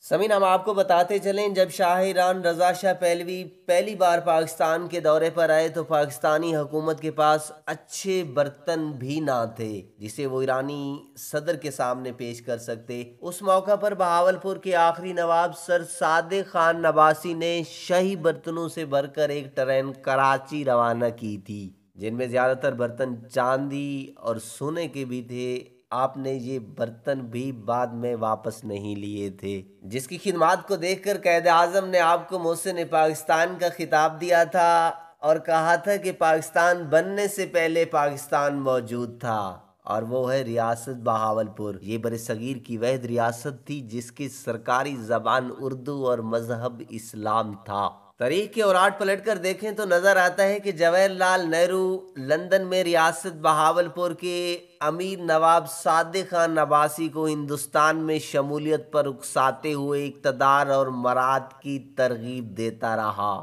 سمین، ہم آپ کو بتاتے چلیں جب شاہ ایران رضا شاہ پہلوی پہلی بار پاکستان کے دورے پر آئے تو پاکستانی حکومت کے پاس اچھے برتن بھی نہ تھے جسے وہ ایرانی صدر کے سامنے پیش کر سکتے۔ اس موقع پر بہاولپور کے آخری نواب سر صادق خان نباسی نے شاہی برتنوں سے بھر کر ایک ٹرین کراچی روانہ کی تھی، جن میں زیادہ تر برتن چاندی اور سونے کے بھی تھے۔ آپ نے یہ برتن بھی بعد میں واپس نہیں لیے تھے، جس کی خدمات کو دیکھ کر قائد اعظم نے آپ کو محسن پاکستان کا خطاب دیا تھا اور کہا تھا کہ پاکستان بننے سے پہلے پاکستان موجود تھا، اور وہ ہے ریاست بہاولپور۔ یہ برصغیر کی واحد ریاست تھی جس کی سرکاری زبان اردو اور مذہب اسلام تھا۔ تاریخ کے اوراٹ پلٹ کر دیکھیں تو نظر آتا ہے کہ جواہر لال نہرو لندن میں ریاست بہاولپور کے امیر نواب صادق خان نباسی کو ہندوستان میں شمولیت پر اکساتے ہوئے اقتدار اور مراد کی ترغیب دیتا رہا،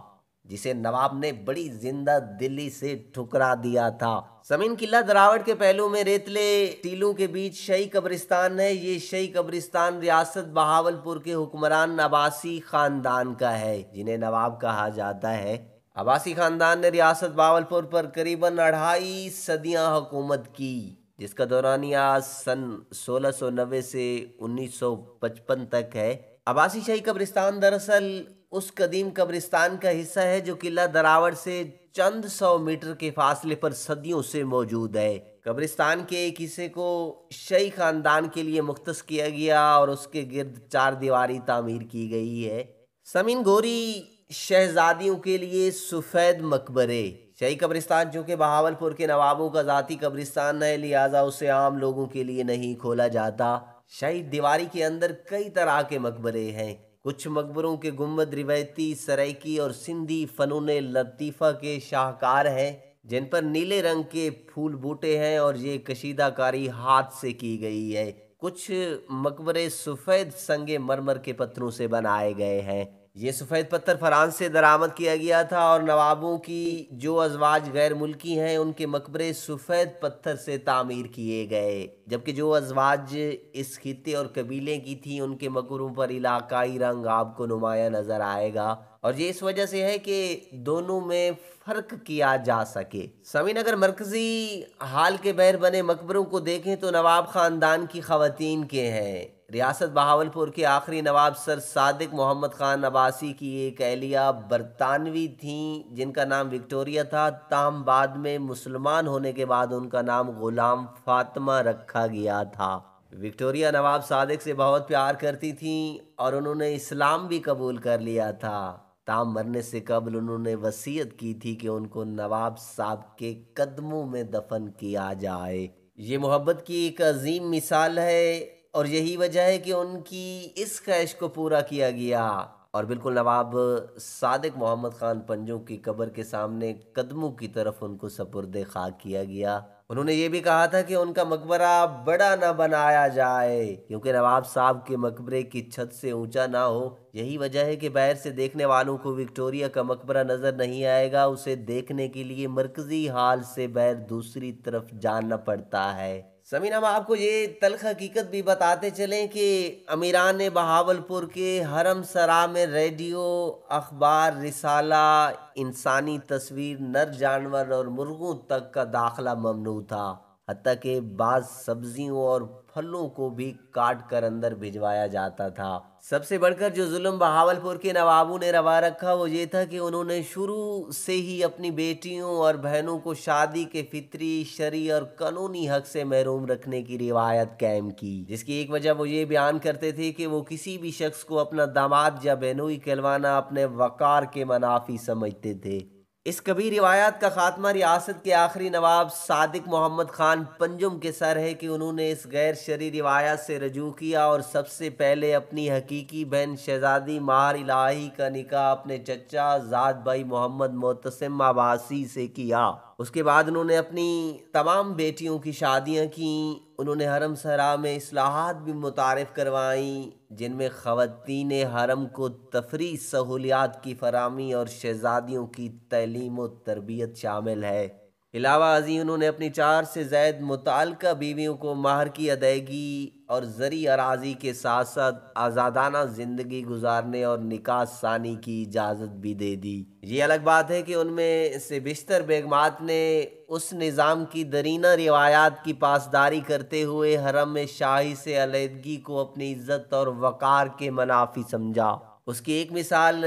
جسے نواب نے بڑی زندہ دلی سے ٹھکرا دیا تھا۔ سمین، قلعہ دراوٹ کے پہلو میں ریتلے ٹیلوں کے بیچ شاہی قبرستان ہے۔ یہ شاہی قبرستان ریاست بہاولپور کے حکمران عباسی خاندان کا ہے، جنہیں نواب کہا جاتا ہے۔ عباسی خاندان نے ریاست بہاولپور پر قریباً 2.5 صدیاں حکومت کی، جس کا دورانیہ سن 1690 سے 1955 تک ہے۔ عباسی شاہی قبرستان دراصل اس قدیم قبرستان کا حصہ ہے جو قلعہ دراوٹ سے چند سو میٹر کے فاصلے پر صدیوں سے موجود ہے۔ قبرستان کے ایک حصے کو شاہی خاندان کے لیے مختص کیا گیا اور اس کے گرد 4 دیواری تعمیر کی گئی ہے۔ سمین، گوری شہزادیوں کے لیے سفید مقبرے۔ شاہی قبرستان چونکہ بہاولپور کے نوابوں کا ذاتی قبرستان ہے، لہٰذا اسے عام لوگوں کے لیے نہیں کھولا جاتا۔ شاہی دیواری کے اندر کئی طرح کے مقبرے ہیں۔ کچھ مقبروں کے گنبد روایتی سرائکی اور سندھی فنون لطیفہ کے شاہکار ہیں، جن پر نیلے رنگ کے پھول بوٹے ہیں اور یہ کشیدہ کاری ہاتھ سے کی گئی ہے۔ کچھ مقبرے سفید سنگ مرمر کے پتھروں سے بنائے گئے ہیں۔ یہ سفید پتھر فرانس سے درآمد کیا گیا تھا، اور نوابوں کی جو ازواج غیر ملکی ہیں ان کے مقبرے سفید پتھر سے تعمیر کیے گئے، جبکہ جو ازواج اس خطے اور قبیلے کی تھیں ان کے مقبروں پر علاقائی رنگ آپ کو نمایاں نظر آئے گا، اور یہ اس وجہ سے ہے کہ دونوں میں فرق کیا جا سکے۔ سمین، اگر مرکزی ہال کے بہر بنے مقبروں کو دیکھیں تو نواب خاندان کی خواتین کے ہیں۔ ریاست بہاولپور کے آخری نواب سر صادق محمد خان عباسی کی ایک اہلیہ برطانوی تھیں جن کا نام وکٹوریہ تھا، تاہم بعد میں مسلمان ہونے کے بعد ان کا نام غلام فاطمہ رکھا گیا تھا۔ وکٹوریہ نواب صادق سے بہت پیار کرتی تھیں اور انہوں نے اسلام بھی قبول کر لیا تھا، تاہم مرنے سے قبل انہوں نے وصیت کی تھی کہ ان کو نواب صاحب کے قدموں میں دفن کیا جائے۔ یہ محبت کی ایک عظیم مثال ہے اور یہی وجہ ہے کہ ان کی اس خواہش کو پورا کیا گیا، اور بالکل نواب صادق محمد خان پنجوں کی قبر کے سامنے قدموں کی طرف ان کو سپرد خاک کیا گیا۔ انہوں نے یہ بھی کہا تھا کہ ان کا مقبرہ بڑا نہ بنایا جائے کیونکہ نواب صاحب کے مقبرے کی چھت سے اونچا نہ ہو۔ یہی وجہ ہے کہ باہر سے دیکھنے والوں کو وکٹوریہ کا مقبرہ نظر نہیں آئے گا، اسے دیکھنے کے لیے مرکزی ہال سے باہر دوسری طرف جانا پڑتا ہے۔ سمین، ہم آپ کو یہ تلخ حقیقت بھی بتاتے چلیں کہ امیران بہاولپور کے حرم سرا میں ریڈیو، اخبار، رسالہ، انسانی تصویر، نر جانور اور مرغوں تک کا داخلہ ممنوع تھا، حتیٰ کہ بعض سبزیوں اور پھلوں کو بھی کاٹ کر اندر بھجوایا جاتا تھا۔ سب سے بڑھ کر جو ظلم بہاولپور کے نوابوں نے روا رکھا وہ یہ تھا کہ انہوں نے شروع سے ہی اپنی بیٹیوں اور بہنوں کو شادی کے فطری، شرعی اور قانونی حق سے محروم رکھنے کی روایت قائم کی، جس کی ایک وجہ وہ یہ بیان کرتے تھے کہ وہ کسی بھی شخص کو اپنا داماد یا بہنوئی کہلوانا اپنے وقار کے منافی سمجھتے تھے۔ اس کبھی روایات کا خاتمہ ریاست کے آخری نواب صادق محمد خان پنجم کے سر ہے کہ انہوں نے اس غیر شرعی روایت سے رجوع کیا اور سب سے پہلے اپنی حقیقی بہن شہزادی مہر الہی کا نکاح اپنے چچا زاد بھائی محمد معتصم عباسی سے کیا۔ اس کے بعد انہوں نے اپنی تمام بیٹیوں کی شادیاں کیں۔ انہوں نے حرم سرا میں اصلاحات بھی متعارف کروائیں جن میں خواتین حرم کو تفریح سہولیات کی فراہمی اور شہزادیوں کی تعلیم و تربیت شامل ہے۔ علاوہ ازیں انہوں نے اپنی 4 سے زائد متعلقہ بیویوں کو مہر کی ادائیگی اور زرعی اراضی کے ساتھ ساتھ آزادانہ زندگی گزارنے اور نکاح ثانی کی اجازت بھی دے دی۔ یہ الگ بات ہے کہ ان میں سے بیشتر بیگمات نے اس نظام کی درینہ روایات کی پاسداری کرتے ہوئے حرم شاہی سے علیحدگی کو اپنی عزت اور وقار کے منافی سمجھا۔ اس کی ایک مثال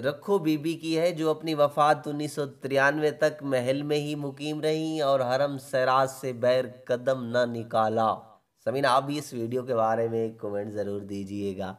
رکھو بی بی کی ہے، جو اپنی وفات 1993 تک محل میں ہی مقیم رہیں اور حرم سراج سے بیر قدم نہ نکالا۔ سمین، آپ بھی اس ویڈیو کے بارے میں ایک کومنٹ ضرور دیجئے گا۔